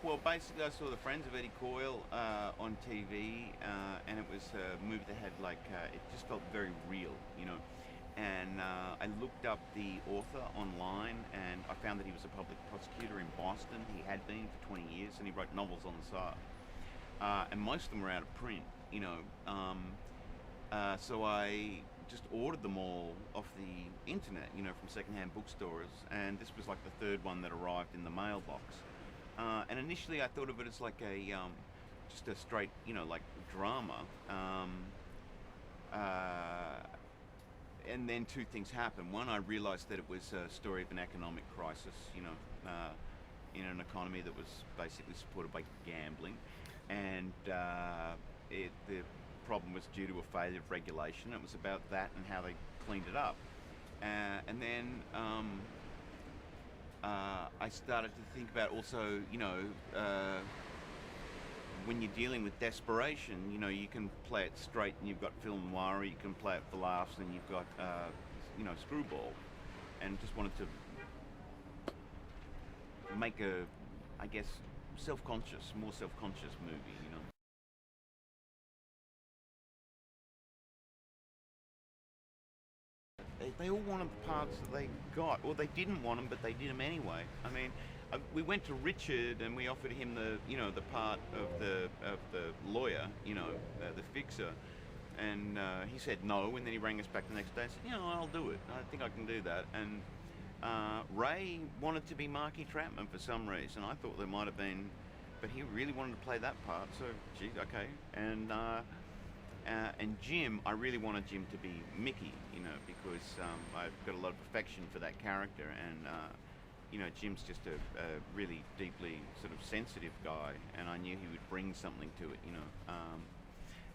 Well, basically, I saw The Friends of Eddie Coyle on TV, and it was a movie that had it just felt very real, you know. And I looked up the author online, and I found that he was a public prosecutor in Boston. He had been for 20 years, and he wrote novels on the side. And most of them were out of print, you know. So I just ordered them all off the internet, you know, from secondhand bookstores, and this was like the third one that arrived in the mailbox. And initially I thought of it as like just a straight, you know, like drama. And then two things happened. One, I realized that it was a story of an economic crisis, you know, in an economy that was basically supported by gambling. And the problem was due to a failure of regulation. It was about that and how they cleaned it up. And then I started to think about also, you know, when you're dealing with desperation, you know, you can play it straight and you've got film noir, you can play it for laughs and you've got, you know, screwball. And just wanted to make a, I guess, more self-conscious movie, you know. They all wanted the parts that they got, or they didn't want them, but they did them anyway. I mean, we went to Richard and we offered him the, you know, the part of the lawyer, you know, the fixer, and he said no. And then he rang us back the next day and said, you know, I'll do it. I think I can do that. And Ray wanted to be Marky Trapman for some reason. I thought there might have been, but he really wanted to play that part. So, geez, okay. And Jim, I really wanted Jim to be Mickey, you know, because I've got a lot of affection for that character, and you know, Jim's just a really deeply sort of sensitive guy, and I knew he would bring something to it, you know.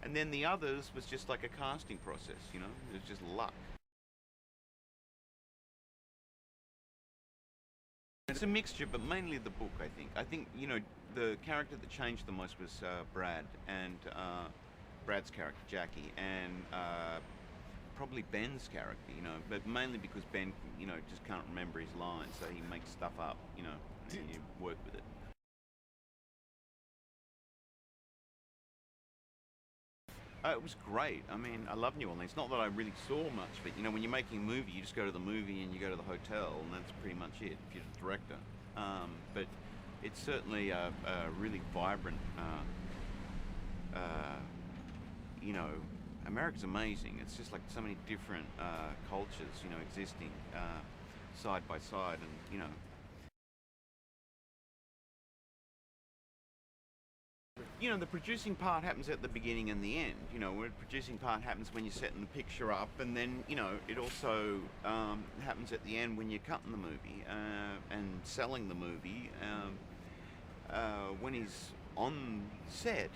And then the others was just like a casting process, you know, it was just luck. It's a mixture, but mainly the book, I think. I think, you know, the character that changed the most was Brad, and Brad's character, Jackie, and probably Ben's character, you know, but mainly because Ben, you know, just can't remember his lines, so he makes stuff up, you know, and you work with it. It was great. I mean, I love New Orleans. Not that I really saw much, but you know, when you're making a movie, you just go to the movie and you go to the hotel, and that's pretty much it if you're the director. But it's certainly a really vibrant, you know, America's amazing. It's just like so many different cultures, you know, existing side by side, and you know. You know, the producing part happens at the beginning and the end. You know, where the producing part happens when you're setting the picture up, and then, you know, it also happens at the end when you're cutting the movie and selling the movie. When he's on set,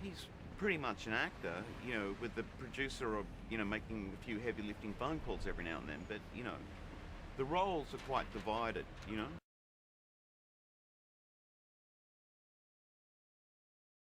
he's pretty much an actor, you know, with the producer, you know, making a few heavy lifting phone calls every now and then. But, you know, the roles are quite divided, you know.